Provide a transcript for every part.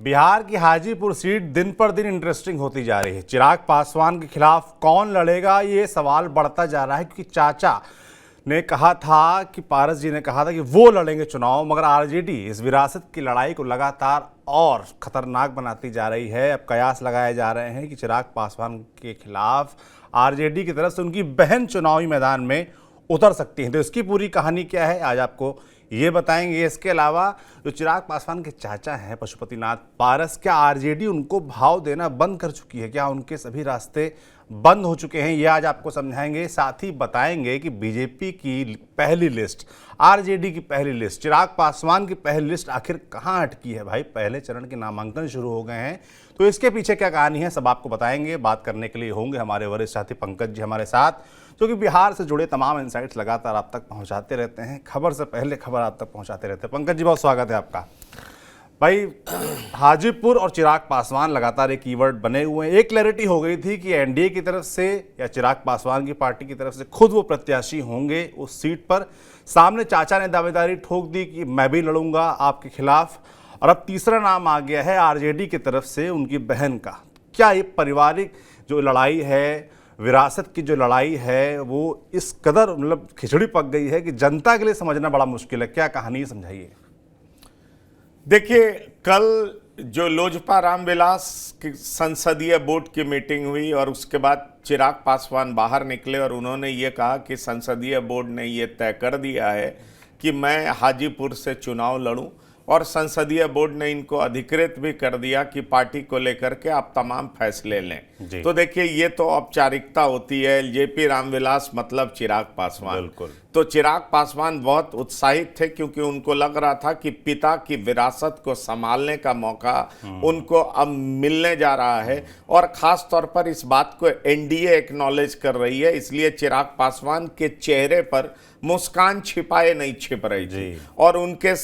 बिहार की हाजीपुर सीट दिन पर दिन इंटरेस्टिंग होती जा रही है। चिराग पासवान के खिलाफ कौन लड़ेगा, ये सवाल बढ़ता जा रहा है, क्योंकि चाचा ने कहा था कि पारस जी ने कहा था कि वो लड़ेंगे चुनाव, मगर आरजेडी इस विरासत की लड़ाई को लगातार और खतरनाक बनाती जा रही है। अब कयास लगाए जा रहे हैं कि चिराग पासवान के खिलाफ आरजेडी की तरफ से उनकी बहन चुनावी मैदान में उतर सकती है। तो इसकी पूरी कहानी क्या है, आज आपको ये बताएंगे। इसके अलावा जो चिराग पासवान के चाचा हैं पशुपतिनाथ पारस, क्या आरजेडी उनको भाव देना बंद कर चुकी है, क्या उनके सभी रास्ते बंद हो चुके हैं, ये आज आपको समझाएंगे। साथ ही बताएंगे कि बीजेपी की पहली लिस्ट, आरजेडी की पहली लिस्ट, चिराग पासवान की पहली लिस्ट आखिर कहाँ अटकी है। भाई पहले चरण के नामांकन शुरू हो गए हैं, तो इसके पीछे क्या कहानी है, सब आपको बताएंगे। बात करने के लिए होंगे हमारे वरिष्ठ साथी पंकज जी हमारे साथ, जो कि बिहार से जुड़े तमाम इनसाइट्स लगातार आप तक पहुंचाते रहते हैं, खबर से पहले खबर आप तक पहुंचाते रहते हैं। पंकज जी बहुत स्वागत है आपका। भाई हाजीपुर और चिराग पासवान लगातार एक कीवर्ड बने हुए हैं। एक क्लैरिटी हो गई थी कि एनडीए की तरफ से या चिराग पासवान की पार्टी की तरफ से खुद वो प्रत्याशी होंगे उस सीट पर। सामने चाचा ने दावेदारी ठोक दी कि मैं भी लड़ूंगा आपके खिलाफ, और अब तीसरा नाम आ गया है आरजेडी की तरफ से उनकी बहन का। क्या ये पारिवारिक जो लड़ाई है, विरासत की जो लड़ाई है, वो इस कदर मतलब खिचड़ी पक गई है कि जनता के लिए समझना बड़ा मुश्किल है। क्या कहानी समझाइए। देखिए, कल जो लोजपा रामविलास की संसदीय बोर्ड की मीटिंग हुई और उसके बाद चिराग पासवान बाहर निकले और उन्होंने ये कहा कि संसदीय बोर्ड ने ये तय कर दिया है कि मैं हाजीपुर से चुनाव लड़ूं, और संसदीय बोर्ड ने इनको अधिकृत भी कर दिया कि पार्टी को लेकर के आप तमाम फैसले लें। तो देखिए, ये तो औपचारिकता होती है। जेपी रामविलास मतलब चिराग पासवान। बिल्कुल। तो चिराग पासवान बहुत उत्साहित थे, क्योंकि उनको लग रहा था कि पिता की विरासत को संभालने का मौका उनको अब मिलने जा रहा है, और खास तौर पर इस बात को एनडीए एक्नॉलेज कर रही है। इसलिए चिराग पासवान के चेहरे पर मुस्कान छिपाए नहीं छिप रही थी, और उनके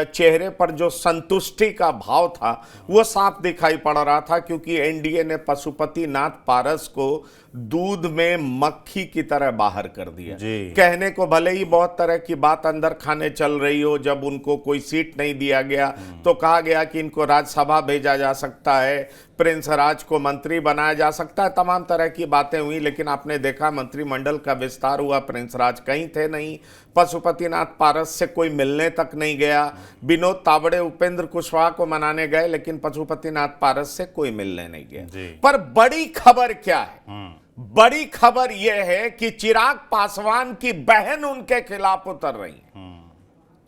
चेहरे पर जो संतुष्टि का भाव था वो साफ दिखाई पड़ रहा था, क्योंकि एनडीए ने पशुपतिनाथ पारस को दूध में मक्खी की तरह बाहर कर दिया। कहने को भले ही बहुत तरह की बात अंदर खाने चल रही हो, जब उनको कोई सीट नहीं दिया गया तो कहा गया कि इनको राज्यसभा भेजा जा सकता है, प्रिंस राज को मंत्री बनाया जा सकता है, तमाम तरह की बातें हुई। लेकिन आपने देखा मंत्रिमंडल का विस्तार हुआ, प्रिंस राज कहीं थे नहीं, पशुपतिनाथ पारस से कोई मिलने तक नहीं गया। विनोद तावड़े उपेंद्र कुशवाहा को मनाने गए, लेकिन पशुपतिनाथ पारस से कोई मिलने नहीं गया। पर बड़ी खबर क्या है? बड़ी खबर यह है कि चिराग पासवान की बहन उनके खिलाफ उतर रही है।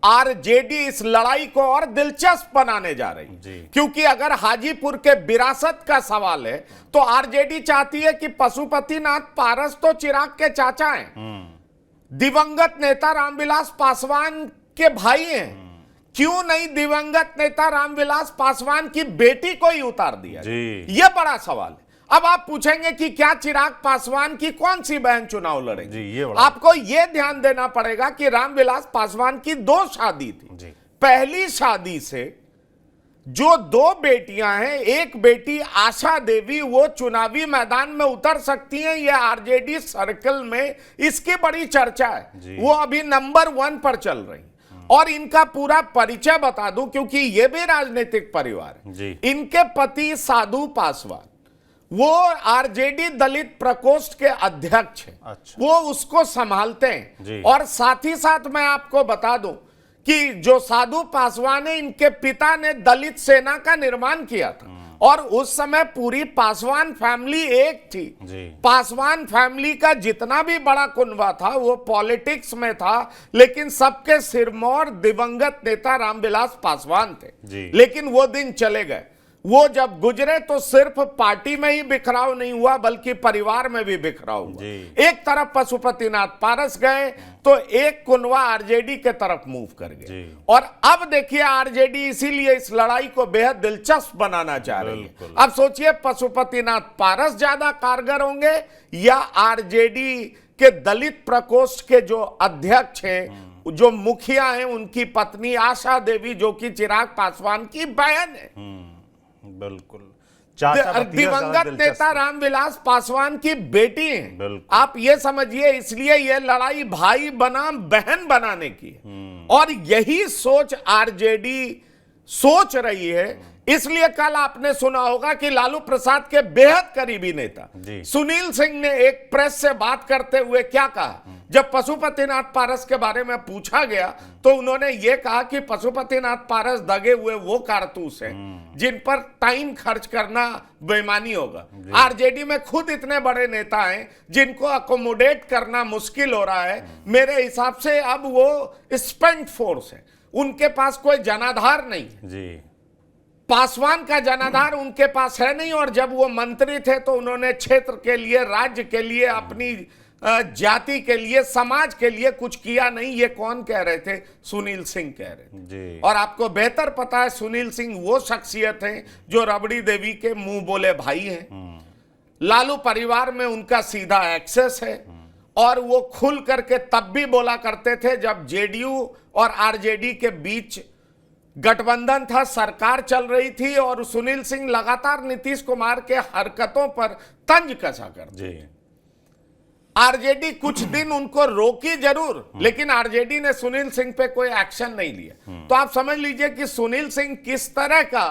आरजेडी इस लड़ाई को और दिलचस्प बनाने जा रही है, क्योंकि अगर हाजीपुर के विरासत का सवाल है तो आरजेडी चाहती है कि पशुपतिनाथ पारस तो चिराग के चाचा हैं, दिवंगत नेता रामविलास पासवान के भाई हैं, क्यों नहीं दिवंगत नेता रामविलास पासवान की बेटी को ही उतार दिया? यह बड़ा सवाल है। अब आप पूछेंगे कि क्या चिराग पासवान की कौन सी बहन चुनाव लड़ेगी? आपको यह ध्यान देना पड़ेगा कि रामविलास पासवान की 2 शादी थी। पहली शादी से जो 2 बेटियां हैं, एक बेटी आशा देवी, वो चुनावी मैदान में उतर सकती हैं। यह आरजेडी सर्कल में इसकी बड़ी चर्चा है। वो अभी नंबर 1 पर चल रही। और इनका पूरा परिचय बता दूं, क्योंकि यह भी राजनीतिक परिवार है। इनके पति साधु पासवान वो आरजेडी दलित प्रकोष्ठ के अध्यक्ष हैं। वो उसको संभालते हैं। और साथ ही साथ मैं आपको बता दूं कि जो साधु पासवान है, इनके पिता ने दलित सेना का निर्माण किया था, और उस समय पूरी पासवान फैमिली एक थी। पासवान फैमिली का जितना भी बड़ा कुनबा था वो पॉलिटिक्स में था, लेकिन सबके सिरमौर दिवंगत नेता रामविलास पासवान थे। लेकिन वो दिन चले गए। वो जब गुजरे तो सिर्फ पार्टी में ही बिखराव नहीं हुआ, बल्कि परिवार में भी बिखराव हुआ। एक तरफ पशुपतिनाथ पारस गए तो एक कुनवा आरजेडी के तरफ मूव कर गए। और अब देखिए, आरजेडी इसीलिए इस लड़ाई को बेहद दिलचस्प बनाना चाह रही है। अब सोचिए, पशुपतिनाथ पारस ज्यादा कारगर होंगे या आरजेडी के दलित प्रकोष्ठ के जो अध्यक्ष हैं, जो मुखिया हैं, उनकी पत्नी आशा देवी, जो कि चिराग पासवान की बहन है। बिल्कुल। दिवंगत नेता रामविलास पासवान की बेटी हैं। आप ये समझिए, इसलिए यह लड़ाई भाई बनाम बहन बनाने की है। और यही सोच आरजेडी सोच रही है इसलिए कल आपने सुना होगा कि लालू प्रसाद के बेहद करीबी नेता जी। सुनील सिंह ने एक प्रेस से बात करते हुए क्या कहा, जब पशुपतिनाथ पारस के बारे में पूछा गया तो उन्होंने ये कहा कि पशुपतिनाथ पारस दगे हुए वो कारतूस हैं जिन पर टाइम खर्च करना बेईमानी होगा। आरजेडी में खुद इतने बड़े नेता हैं जिनको अकोमोडेट करना मुश्किल हो रहा है। मेरे हिसाब से अब वो स्पेंट फोर्स है, उनके पास कोई जनाधार नहीं है जी। पासवान का जनाधार उनके पास है नहीं। और जब वो मंत्री थे तो उन्होंने क्षेत्र के लिए, राज्य के लिए, अपनी जाति के लिए, समाज के लिए कुछ किया नहीं। ये कौन कह रहे थे? सुनील सिंह कह रहे थे जी। और आपको बेहतर पता है सुनील सिंह वो शख्सियत हैं जो रबड़ी देवी के मुंह बोले भाई हैं। लालू परिवार में उनका सीधा एक्सेस है और वो खुल करके तब भी बोला करते थे जब जेडीयू और आरजेडी के बीच गठबंधन था, सरकार चल रही थी और सुनील सिंह लगातार नीतीश कुमार के हरकतों पर तंज कसा करते। जी। आरजेडी कुछ दिन उनको रोकी जरूर, लेकिन आरजेडी ने सुनील सिंह पे कोई एक्शन नहीं लिया। तो आप समझ लीजिए कि सुनील सिंह किस तरह का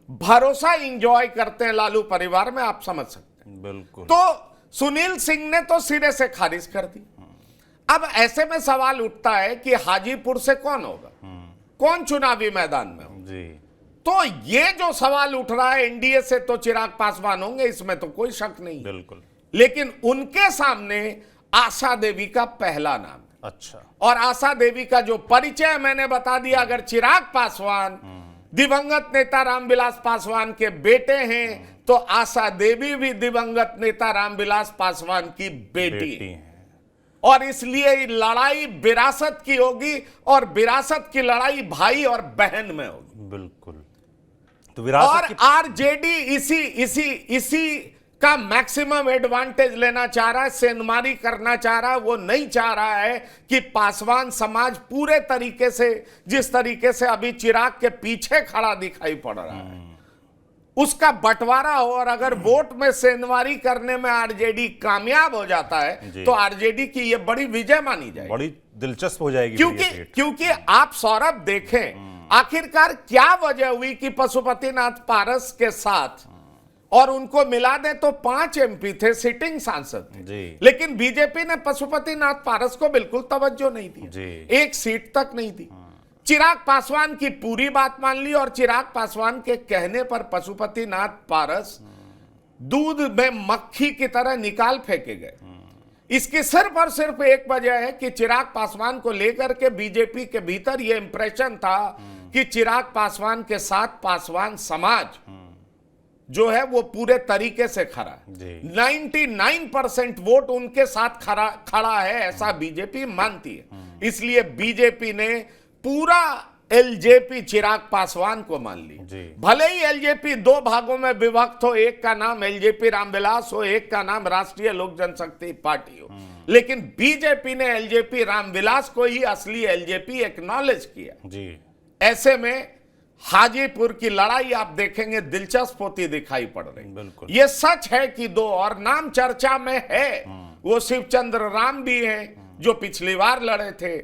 भरोसा इंजॉय करते हैं लालू परिवार में, आप समझ सकते हैं। बिल्कुल। तो सुनील सिंह ने तो सिरे से खारिज कर दी। अब ऐसे में सवाल उठता है कि हाजीपुर से कौन होगा, कौन चुनावी मैदान में होगा? जी। तो ये जो सवाल उठ रहा है, एनडीए से तो चिराग पासवान होंगे, इसमें तो कोई शक नहीं। बिल्कुल। लेकिन उनके सामने आशा देवी का पहला नाम है। अच्छा। और आशा देवी का जो परिचय मैंने बता दिया, अगर चिराग पासवान दिवंगत नेता रामविलास पासवान के बेटे हैं तो आशा देवी भी दिवंगत नेता रामविलास पासवान की बेटी है। और इसलिए लड़ाई विरासत की होगी और विरासत की लड़ाई भाई और बहन में होगी। बिल्कुल। तो विरासत और की आरजेडी इसी का मैक्सिमम एडवांटेज लेना चाह रहा है, सेंधमारी करना चाह रहा है। वो नहीं चाह रहा है कि पासवान समाज पूरे तरीके से, जिस तरीके से अभी चिराग के पीछे खड़ा दिखाई पड़ रहा है, उसका बंटवारा हो। और अगर वोट में सेंधमारी करने में आरजेडी कामयाब हो जाता है तो आरजेडी की यह बड़ी विजय मानी जाएगी, बड़ी दिलचस्प हो जाएगी। क्योंकि आप सौरभ देखें आखिरकार क्या वजह हुई कि पशुपतिनाथ पारस के साथ, और उनको मिला दे तो 5 एमपी थे, सिटिंग सांसद थे, लेकिन बीजेपी ने पशुपतिनाथ पारस को बिल्कुल तवज्जो नहीं दी, एक सीट तक नहीं दी। चिराग पासवान की पूरी बात मान ली और चिराग पासवान के कहने पर पशुपतिनाथ पारस दूध में मक्खी की तरह निकाल फेंके गए। इसकी सिर्फ और सिर्फ एक वजह है कि चिराग पासवान को लेकर के बीजेपी के भीतर यह इंप्रेशन था कि चिराग पासवान के साथ पासवान समाज जो है वो पूरे तरीके से खड़ा है। 99% वोट उनके साथ खड़ा है, ऐसा बीजेपी मानती है। इसलिए बीजेपी ने पूरा एलजेपी चिराग पासवान को मान ली। भले ही एलजेपी 2 भागों में विभक्त हो, एक का नाम एलजेपी रामविलास हो, एक का नाम राष्ट्रीय लोक जनशक्ति पार्टी हो, लेकिन बीजेपी ने एलजेपी रामविलास को ही असली एलजेपी एक्नॉलेज किया। ऐसे में हाजीपुर की लड़ाई आप देखेंगे दिलचस्प होती दिखाई पड़ रही। यह सच है कि 2 और नाम चर्चा में है, वो शिवचंद्र राम भी हैं जो पिछली बार लड़े थे,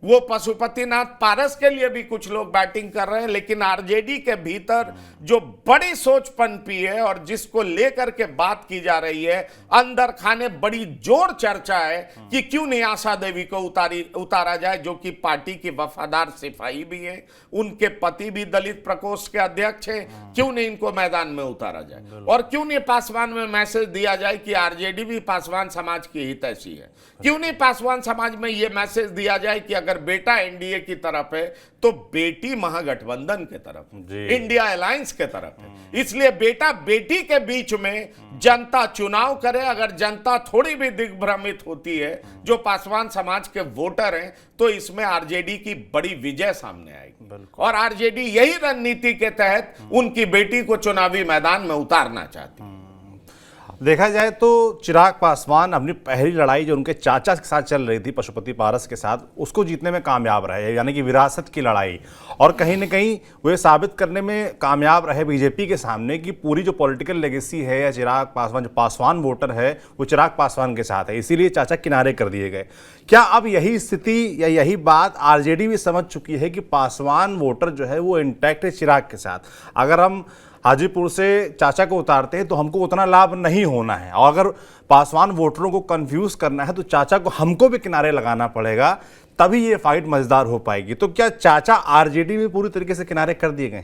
वो पशुपतिनाथ पारस के लिए भी कुछ लोग बैटिंग कर रहे हैं। लेकिन आरजेडी के भीतर जो बड़ी सोच पनपी है और जिसको लेकर के बात की जा रही है, अंदर खाने बड़ी जोर चर्चा है कि क्यों नहीं आशा देवी को उतारा जाए, जो कि पार्टी की वफादार सिपाही भी है, उनके पति भी दलित प्रकोष्ठ के अध्यक्ष हैं, क्यों नहीं इनको मैदान में उतारा जाए। और क्यों नहीं पासवान में मैसेज दिया जाए कि आरजेडी भी पासवान समाज की हितैषी है, क्यों नहीं पासवान समाज में यह मैसेज दिया जाए कि अगर बेटा एनडीए की तरफ है तो बेटी महागठबंधन के तरफ, इंडिया अलायंस के तरफ है। इसलिए बेटा बेटी के बीच में जनता चुनाव करे। अगर जनता थोड़ी भी दिग्भ्रमित होती है, जो पासवान समाज के वोटर हैं, तो इसमें आरजेडी की बड़ी विजय सामने आएगी। और आरजेडी यही रणनीति के तहत उनकी बेटी को चुनावी मैदान में उतारना चाहती है। देखा जाए तो चिराग पासवान अपनी पहली लड़ाई जो उनके चाचा के साथ चल रही थी, पशुपति पारस के साथ, उसको जीतने में कामयाब रहे, यानी कि विरासत की लड़ाई। और कहीं ना कहीं वो ये साबित करने में कामयाब रहे बीजेपी के सामने कि पूरी जो पॉलिटिकल लेगेसी है या चिराग पासवान, जो पासवान वोटर है वो चिराग पासवान के साथ है, इसीलिए चाचा किनारे कर दिए गए। क्या अब यही स्थिति या यही बात आरजेडी भी समझ चुकी है कि पासवान वोटर जो है वो इंटैक्ट है चिराग के साथ? अगर हम हाजीपुर से चाचा को उतारते हैं तो हमको उतना लाभ नहीं होना है, और अगर पासवान वोटरों को कंफ्यूज करना है तो चाचा को हमको भी किनारे लगाना पड़ेगा, तभी ये फाइट मजेदार हो पाएगी। तो क्या चाचा आरजेडी में पूरी तरीके से किनारे कर दिए गए?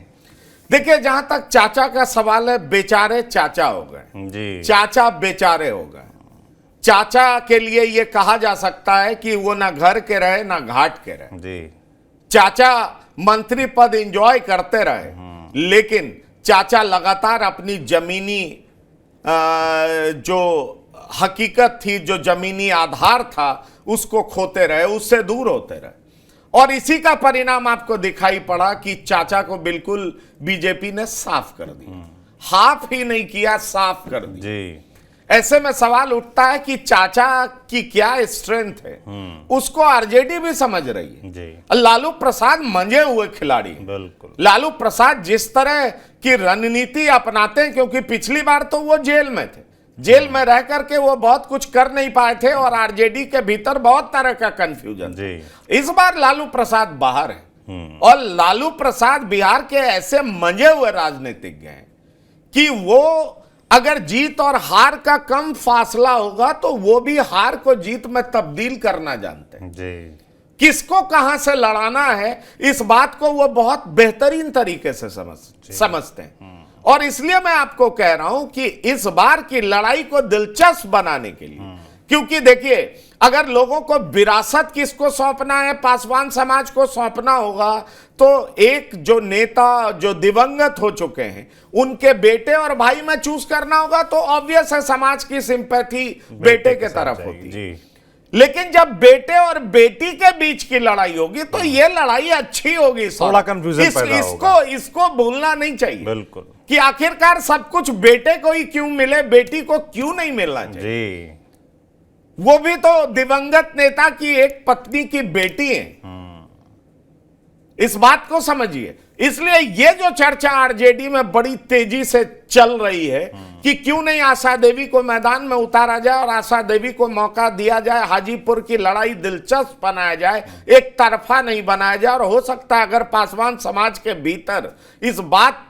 देखिए, जहां तक चाचा का सवाल है, बेचारे चाचा हो गए जी, चाचा बेचारे हो गए। चाचा के लिए यह कहा जा सकता है कि वो ना घर के रहे ना घाट के रहे जी। चाचा मंत्री पद एंजॉय करते रहे, लेकिन चाचा लगातार अपनी जमीनी जो हकीकत थी, जो जमीनी आधार था, उसको खोते रहे, उससे दूर होते रहे। और इसी का परिणाम आपको दिखाई पड़ा कि चाचा को बिल्कुल बीजेपी ने साफ कर दिया। हाफ ही नहीं किया, साफ कर दिया जी। ऐसे में सवाल उठता है कि चाचा की क्या स्ट्रेंथ है, उसको आरजेडी भी समझ रही है जी। लालू प्रसाद मंजे हुए खिलाड़ी, बिल्कुल। लालू प्रसाद जिस तरह की रणनीति अपनाते हैं, क्योंकि पिछली बार तो वो जेल में थे, जेल में रह करके वो बहुत कुछ कर नहीं पाए थे और आरजेडी के भीतर बहुत तरह का कंफ्यूजन जी। इस बार लालू प्रसाद बाहर है और लालू प्रसाद बिहार के ऐसे मंजे हुए राजनीतिज्ञ हैं कि वो अगर जीत और हार का कम फासला होगा तो वो भी हार को जीत में तब्दील करना जानते हैं जी। किसको कहां से लड़ाना है, इस बात को वो बहुत बेहतरीन तरीके से समझते हैं। और इसलिए मैं आपको कह रहा हूं कि इस बार की लड़ाई को दिलचस्प बनाने के लिए, क्योंकि देखिए, अगर लोगों को विरासत किसको सौंपना है, पासवान समाज को सौंपना होगा, तो एक जो नेता जो दिवंगत हो चुके हैं उनके बेटे और भाई में चूज करना होगा, तो ऑब्वियस है समाज की सिंपैथी बेटे के तरफ होती है। लेकिन जब बेटे और बेटी के बीच की लड़ाई होगी तो ये लड़ाई अच्छी होगी, थोड़ा कंफ्यूजन पैदा होगा। इसको भूलना नहीं चाहिए बिल्कुल कि आखिरकार सब कुछ बेटे को ही क्यों मिले, बेटी को क्यों नहीं मिलना चाहिए जी। वो भी तो दिवंगत नेता की एक पत्नी की बेटी है, इस बात को समझिए। इसलिए ये जो चर्चा आरजेडी में बड़ी तेजी से चल रही है कि क्यों नहीं आशा देवी को मैदान में उतारा जाए और आशा देवी को मौका दिया जाए, हाजीपुर की लड़ाई दिलचस्प बनाया जाए, एक तरफा नहीं बनाया जाए। और हो सकता है अगर पासवान समाज के भीतर इस बात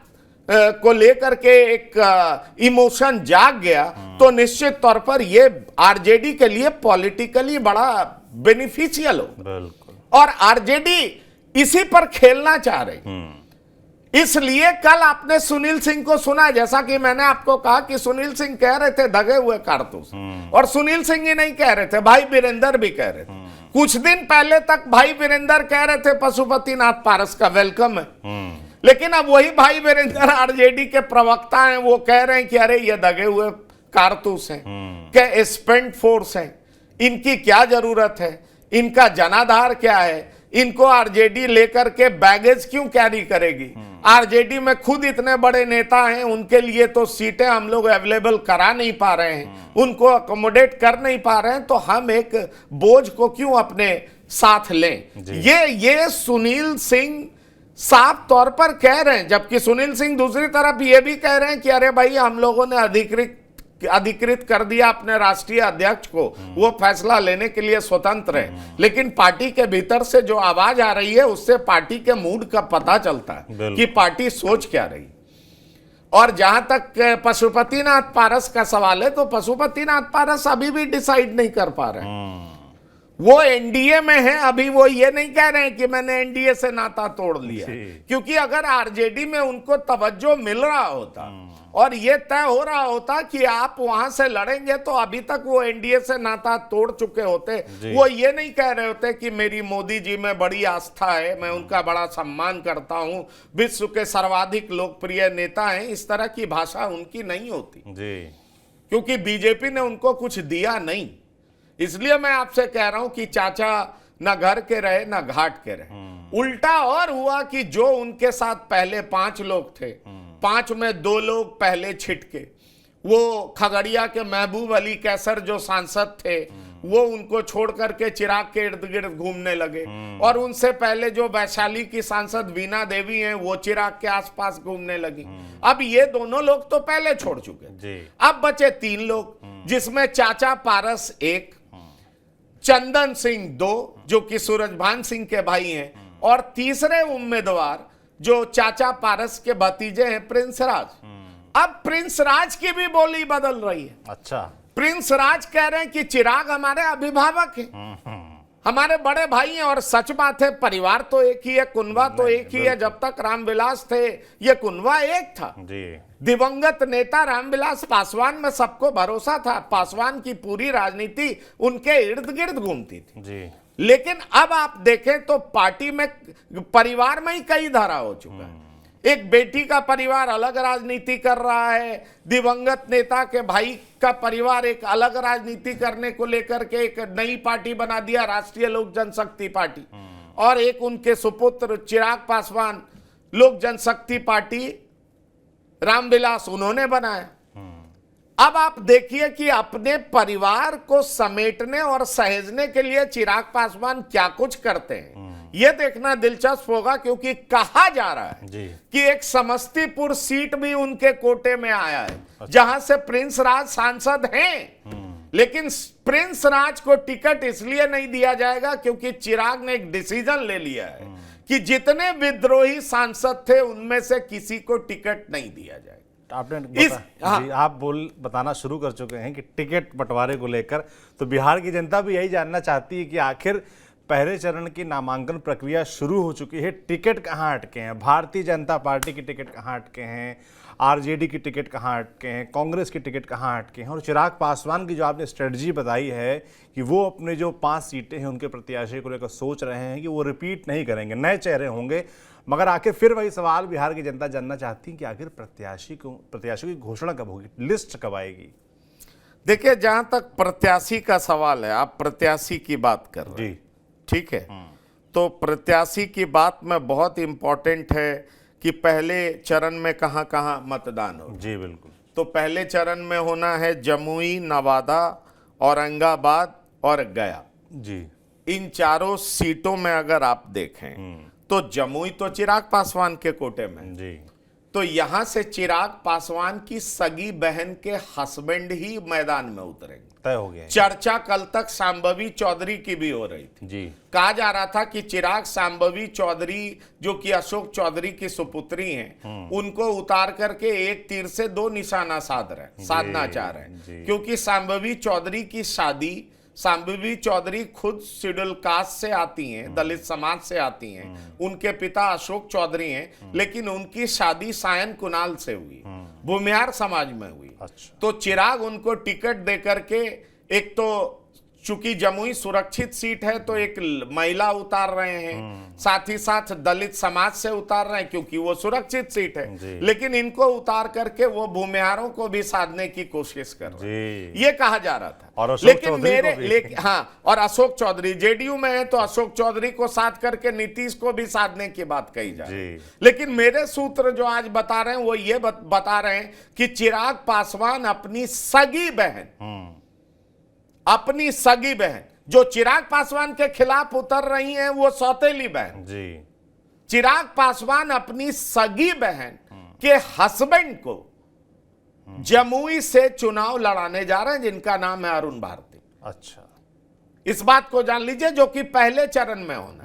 को लेकर के एक इमोशन जाग गया तो निश्चित तौर पर यह आरजेडी के लिए पॉलिटिकली बड़ा बेनिफिशियल हो। बिल्कुल। और आरजेडी इसी पर खेलना चाह रही। इसलिए कल आपने सुनील सिंह को सुना, जैसा कि मैंने आपको कहा कि सुनील सिंह कह रहे थे दगे हुए कारतूस, और सुनील सिंह ही नहीं कह रहे थे, भाई वीरेंद्र भी कह रहे थे। कुछ दिन पहले तक भाई वीरेंद्र कह रहे थे पशुपतिनाथ पारस का वेलकम है, लेकिन अब वही भाई वीरेंद्र आरजेडी के प्रवक्ता हैं, वो कह रहे हैं कि अरे ये दगे हुए कारतूस हैं, क्या स्पेंट फोर्स हैं, इनकी क्या जरूरत है, इनका जनाधार क्या है, इनको आरजेडी लेकर के बैगेज क्यों कैरी करेगी, आरजेडी में खुद इतने बड़े नेता हैं, उनके लिए तो सीटें हम लोग अवेलेबल करा नहीं पा रहे हैं, उनको अकोमोडेट कर नहीं पा रहे हैं, तो हम एक बोझ को क्यों अपने साथ लें। ये सुनील सिंह साफ तौर पर कह रहे हैं, जबकि सुनील सिंह दूसरी तरफ ये भी कह रहे हैं कि अरे भाई हम लोगों ने अधिकृत कर दिया अपने राष्ट्रीय अध्यक्ष को, वो फैसला लेने के लिए स्वतंत्र है। लेकिन पार्टी के भीतर से जो आवाज आ रही है उससे पार्टी के मूड का पता चलता है कि पार्टी सोच क्या रही। और जहां तक पशुपतिनाथ पारस का सवाल है, तो पशुपतिनाथ पारस अभी भी डिसाइड नहीं कर पा रहे हैं। वो एनडीए में है, अभी वो ये नहीं कह रहे हैं कि मैंने एनडीए से नाता तोड़ लिया, क्योंकि अगर आरजेडी में उनको तवज्जो मिल रहा होता और ये तय हो रहा होता कि आप वहां से लड़ेंगे, तो अभी तक वो एनडीए से नाता तोड़ चुके होते। वो ये नहीं कह रहे होते कि मेरी मोदी जी में बड़ी आस्था है, मैं उनका बड़ा सम्मान करता हूं, विश्व के सर्वाधिक लोकप्रिय नेता हैं, इस तरह की भाषा उनकी नहीं होती जी, क्योंकि बीजेपी ने उनको कुछ दिया नहीं। इसलिए मैं आपसे कह रहा हूं कि चाचा ना घर के रहे ना घाट के रहे। उल्टा और हुआ कि जो उनके साथ पहले 5 लोग थे, 5 में 2 लोग पहले छिटके, वो खगड़िया के महबूब अली कैसर जो सांसद थे वो उनको छोड़ करके चिराग के इर्द गिर्द घूमने लगे, और उनसे पहले जो वैशाली की सांसद वीणा देवी हैं वो चिराग के आसपास घूमने लगी। अब ये दोनों लोग तो पहले छोड़ चुके जी। अब बचे 3 लोग, जिसमें चाचा पारस 1, चंदन सिंह 2 जो कि सूरजभान सिंह के भाई हैं, और तीसरे उम्मीदवार जो चाचा पारस के भतीजे हैं प्रिंस राज। अब प्रिंस राज की भी बोली बदल रही है। अच्छा। प्रिंस राज कह रहे हैं कि चिराग हमारे अभिभावक हैं, हमारे बड़े भाई हैं, और सच बात है परिवार तो एक ही है, कुनबा तो एक ही है। जब तक रामविलास थे ये कुनबा एक था जी। दिवंगत नेता रामविलास पासवान में सबको भरोसा था, पासवान की पूरी राजनीति उनके इर्द गिर्द घूमती थी जी। लेकिन अब आप देखें तो पार्टी में परिवार में ही कई धारा हो चुका है। एक बेटी का परिवार अलग राजनीति कर रहा है, दिवंगत नेता के भाई का परिवार एक अलग राजनीति करने को लेकर के एक नई पार्टी बना दिया, राष्ट्रीय लोक जनशक्ति पार्टी, और एक उनके सुपुत्र चिराग पासवान लोक जनशक्ति पार्टी रामविलास उन्होंने बनाया। अब आप देखिए कि अपने परिवार को समेटने और सहेजने के लिए चिराग पासवान क्या कुछ करते हैं, यह देखना दिलचस्प होगा, क्योंकि कहा जा रहा है जी। कि एक समस्तीपुर सीट भी उनके कोटे में आया है, जहां से प्रिंस राज सांसद हैं। लेकिन प्रिंस राज को टिकट इसलिए नहीं दिया जाएगा क्योंकि चिराग ने एक डिसीजन ले लिया है कि जितने विद्रोही सांसद थे उनमें से किसी को टिकट नहीं दिया जाएगा। आपने हाँ। जी, आप बताना शुरू कर चुके हैं कि टिकट बंटवारे को लेकर तो बिहार की जनता भी यही जानना चाहती है कि आखिर पहले चरण की नामांकन प्रक्रिया शुरू हो चुकी है, टिकट कहाँ अटके हैं, भारतीय जनता पार्टी की टिकट कहाँ अटके हैं, आरजेडी की टिकट कहाँ अटके हैं, कांग्रेस की टिकट कहाँ अटके हैं, और चिराग पासवान की जो आपने स्ट्रेटजी बताई है कि वो अपने जो 5 सीटें हैं उनके प्रत्याशी को लेकर सोच रहे हैं कि वो रिपीट नहीं करेंगे, नए चेहरे होंगे। मगर आखिर फिर वही सवाल बिहार की जनता जानना चाहती है कि आखिर प्रत्याशियों की घोषणा कब होगी, लिस्ट कब आएगी? देखिए, जहां तक प्रत्याशी का सवाल है, आप प्रत्याशी की बात कर रहे हैं, ठीक है, तो प्रत्याशी की बात में बहुत इंपॉर्टेंट है कि पहले चरण में कहां कहां मतदान हो। जी बिल्कुल। तो पहले चरण में होना है जमुई, नवादा, औरंगाबाद और गया। जी। इन चारों सीटों में अगर आप देखें तो जमुई तो चिराग पासवान के कोटे में जी। तो यहां से चिराग पासवान की सगी बहन के हस्बैंड ही मैदान में उतरेंगे, तय हो गया। चर्चा कल तक शांभवी चौधरी की भी हो रही थी जी। कहा जा रहा था कि चिराग शांभवी चौधरी जो कि अशोक चौधरी की सुपुत्री हैं उनको उतार करके एक तीर से 2 निशाना साधना चाह रहे हैं, क्योंकि शांभवी चौधरी की शादी, शांभवी चौधरी खुद शेड्यूल कास्ट से आती हैं, दलित समाज से आती हैं, उनके पिता अशोक चौधरी हैं, लेकिन उनकी शादी सायन कुणाल से हुई, भूमिहार समाज में हुई। अच्छा। तो चिराग उनको टिकट देकर के, एक तो चूंकि जमुई सुरक्षित सीट है तो एक महिला उतार रहे हैं, साथ ही साथ दलित समाज से उतार रहे हैं क्योंकि वो सुरक्षित सीट है, लेकिन इनको उतार करके वो भूमिहारों को भी साधने की कोशिश कर रहे हैं, ये कहा जा रहा था। और लेकिन हाँ, और अशोक चौधरी जेडीयू में है तो अशोक चौधरी को साथ करके नीतीश को भी साधने की बात कही जा रही है। लेकिन मेरे सूत्र जो आज बता रहे हैं वो ये बता रहे हैं कि चिराग पासवान अपनी सगी बहन जो चिराग पासवान के खिलाफ उतर रही हैं, वो सौतेली बहन जी, चिराग पासवान अपनी सगी बहन के हस्बैंड को जमुई से चुनाव लड़ाने जा रहे हैं, जिनका नाम है अरुण भारती। अच्छा। इस बात को जान लीजिए, जो कि पहले चरण में होना।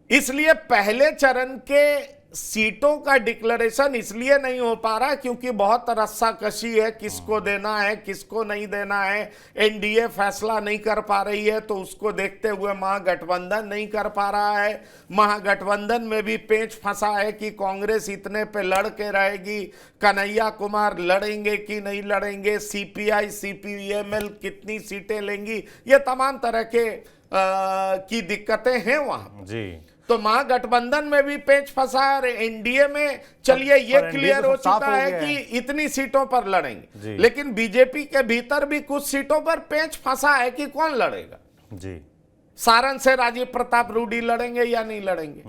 इसलिए पहले चरण के सीटों का डिक्लेरेशन इसलिए नहीं हो पा रहा क्योंकि बहुत रस्साकशी है, किसको देना है किसको नहीं देना है, एनडीए फैसला नहीं कर पा रही है, तो उसको देखते हुए महागठबंधन नहीं कर पा रहा है। महागठबंधन में भी पेच फंसा है कि कांग्रेस इतने पे लड़ के रहेगी, कन्हैया कुमार लड़ेंगे कि नहीं लड़ेंगे, सीपीआई सीपीएमएल कितनी सीटें लेंगी, ये तमाम तरह के की दिक्कतें हैं वहां जी। तो महागठबंधन में भी पेच फंसा है और एनडीए में चलिए ये क्लियर हो चुका है कि इतनी सीटों पर लड़ेंगे, लेकिन बीजेपी के भीतर भी कुछ सीटों पर पेच फंसा है कि कौन लड़ेगा जी। सारण से राजीव प्रताप रूडी लड़ेंगे या नहीं लड़ेंगे,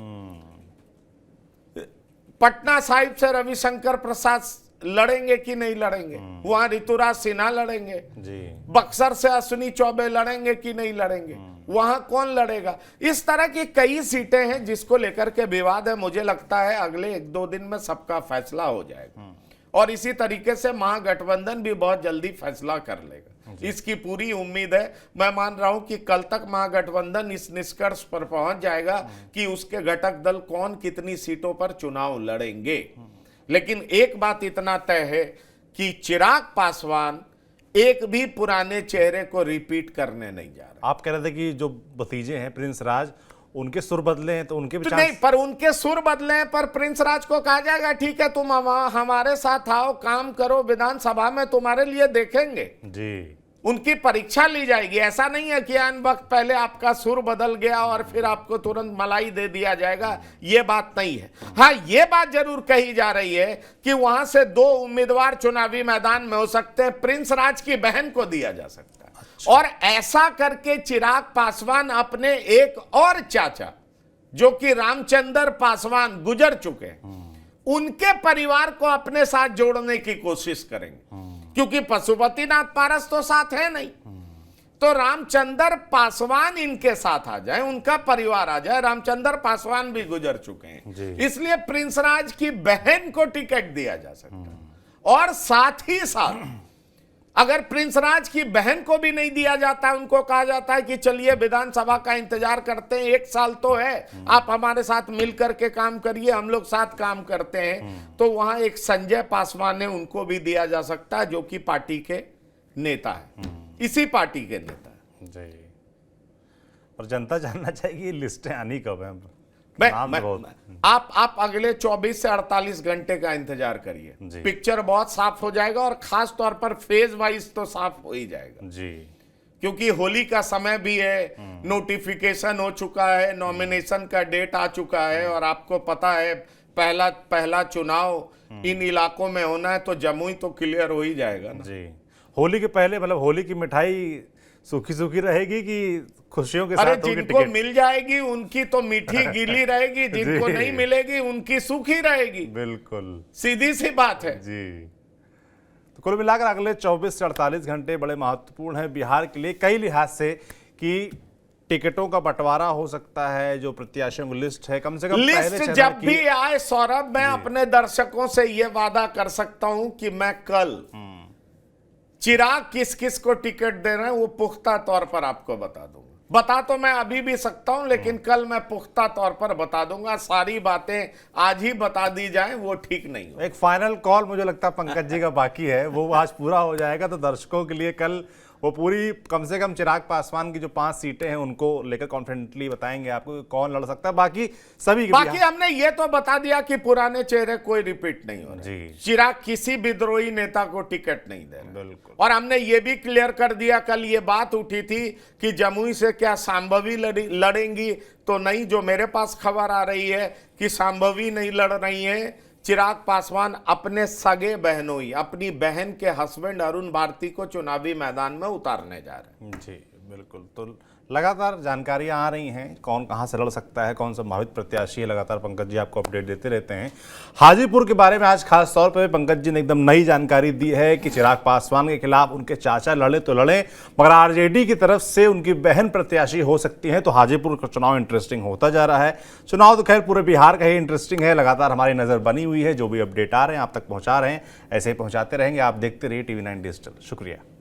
पटना साहिब से रविशंकर प्रसाद लड़ेंगे कि नहीं लड़ेंगे? वहां ऋतुराज सिन्हा लड़ेंगे, जी। बक्सर से अश्विनी चौबे लड़ेंगे कि नहीं लड़ेंगे? वहां कौन लड़ेगा? इस तरह की कई सीटें हैं जिसको लेकर के विवाद है। मुझे लगता है अगले 1-2 दिन में सबका फैसला हो जाएगा और इसी तरीके से महागठबंधन भी बहुत जल्दी फैसला कर लेगा, इसकी पूरी उम्मीद है। मैं मान रहा हूं कि कल तक महागठबंधन इस निष्कर्ष पर पहुंच जाएगा कि उसके घटक दल कौन कितनी सीटों पर चुनाव लड़ेंगे। लेकिन एक बात इतना तय है कि चिराग पासवान एक भी पुराने चेहरे को रिपीट करने नहीं जा रहा। आप कह रहे थे कि जो भतीजे हैं प्रिंस राज, उनके सुर बदले हैं तो उनके भी तो नहीं, पर उनके सुर बदले हैं, पर प्रिंस राज को कहा जाएगा ठीक है तुम हमारे साथ आओ, काम करो, विधानसभा में तुम्हारे लिए देखेंगे जी। उनकी परीक्षा ली जाएगी। ऐसा नहीं है कि आन वक्त पहले आपका सुर बदल गया और फिर आपको तुरंत मलाई दे दिया जाएगा, ये बात नहीं है। हाँ, ये बात जरूर कही जा रही है कि वहां से 2 उम्मीदवार चुनावी मैदान में हो सकते हैं, प्रिंस राज की बहन को दिया जा सकता है। अच्छा। और ऐसा करके चिराग पासवान अपने एक और चाचा जो कि रामचंद्र पासवान गुजर चुके हैं, उनके परिवार को अपने साथ जोड़ने की कोशिश करेंगे, क्योंकि पशुपतिनाथ पारस तो साथ है नहीं। तो रामचंद्र पासवान इनके साथ आ जाए, उनका परिवार आ जाए। रामचंद्र पासवान भी गुजर चुके हैं, इसलिए प्रिंस राज की बहन को टिकट दिया जा सकता है। और साथ ही साथ अगर प्रिंस राज की बहन को भी नहीं दिया जाता, उनको कहा जाता है कि चलिए विधानसभा का इंतजार करते हैं, 1 साल तो है, आप हमारे साथ मिलकर के काम करिए, हम लोग साथ काम करते हैं, तो वहां एक संजय पासवान है, उनको भी दिया जा सकता है, जो कि पार्टी के नेता है, इसी पार्टी के नेता है जी। और जनता जानना चाहिए लिस्टें आनी कब है? आप अगले 24 से 48 घंटे का इंतजार करिए, पिक्चर बहुत साफ हो जाएगा और खास तौर पर फेज वाइज तो साफ हो ही जाएगा जी, क्योंकि होली का समय भी है, नोटिफिकेशन हो चुका है, नॉमिनेशन का डेट आ चुका है, और आपको पता है पहला चुनाव इन इलाकों में होना है, तो जमुई तो क्लियर हो ही जाएगा ना जी। होली के पहले मतलब होली की मिठाई सूखी सूखी रहेगी कि खुशियों के साथ? अरे जिनको मिल जाएगी उनकी तो मीठी गीली रहेगी, जिनको नहीं मिलेगी उनकी सूखी रहेगी। बिल्कुल सीधी सी बात है जी। तो कुल मिलाकर अगले 24 से 48 घंटे बड़े महत्वपूर्ण है बिहार के लिए कई लिहाज से, कि टिकटों का बंटवारा हो सकता है, जो प्रत्याशियों की लिस्ट है कम से कम लिस्ट जब भी आए सौरभ, मैं अपने दर्शकों से यह वादा कर सकता हूं कि मैं कल चिराग किस किस को टिकट दे रहे हैं वो पुख्ता तौर पर आपको बता दूंगा। बता तो मैं अभी भी सकता हूं, लेकिन कल मैं पुख्ता तौर पर बता दूंगा। सारी बातें आज ही बता दी जाएं वो ठीक नहीं हो। एक फाइनल कॉल मुझे लगता है पंकज जी का बाकी है, वो आज पूरा हो जाएगा तो दर्शकों के लिए कल वो पूरी कम से कम चिराग पासवान की जो 5 सीटें हैं उनको लेकर कॉन्फिडेंटली बताएंगे आपको कौन लड़ सकता है। बाकी हमने ये तो बता दिया कि पुराने चेहरे कोई रिपीट नहीं हो रहे, चिराग किसी विद्रोही नेता को टिकट नहीं दे रहे। बिल्कुल। और हमने ये भी क्लियर कर दिया, कल ये बात उठी थी कि जमुई से क्या शांभवी लड़ेंगी, तो नहीं, जो मेरे पास खबर आ रही है कि शांभवी नहीं लड़ रही है, चिराग पासवान अपने सगे बहनोई, अपनी बहन के हस्बैंड अरुण भारती को चुनावी मैदान में उतारने जा रहे हैं जी। बिल्कुल। तो लगातार जानकारियां आ रही हैं कौन कहां से लड़ सकता है, कौन संभावित प्रत्याशी है, लगातार पंकज जी आपको अपडेट देते रहते हैं। हाजीपुर के बारे में आज खास तौर पर पंकज जी ने एकदम नई जानकारी दी है कि चिराग पासवान के खिलाफ उनके चाचा लड़े तो लड़े, मगर आरजेडी की तरफ से उनकी बहन प्रत्याशी हो सकती है। तो हाजीपुर का चुनाव इंटरेस्टिंग होता जा रहा है। चुनाव तो खैर पूरे बिहार का ही इंटरेस्टिंग है, लगातार हमारी नजर बनी हुई है, जो भी अपडेट आ रहे हैं आप तक पहुंचा रहे हैं, ऐसे ही पहुंचाते रहेंगे। आप देखते रहिए TV9 डिजिटल। शुक्रिया।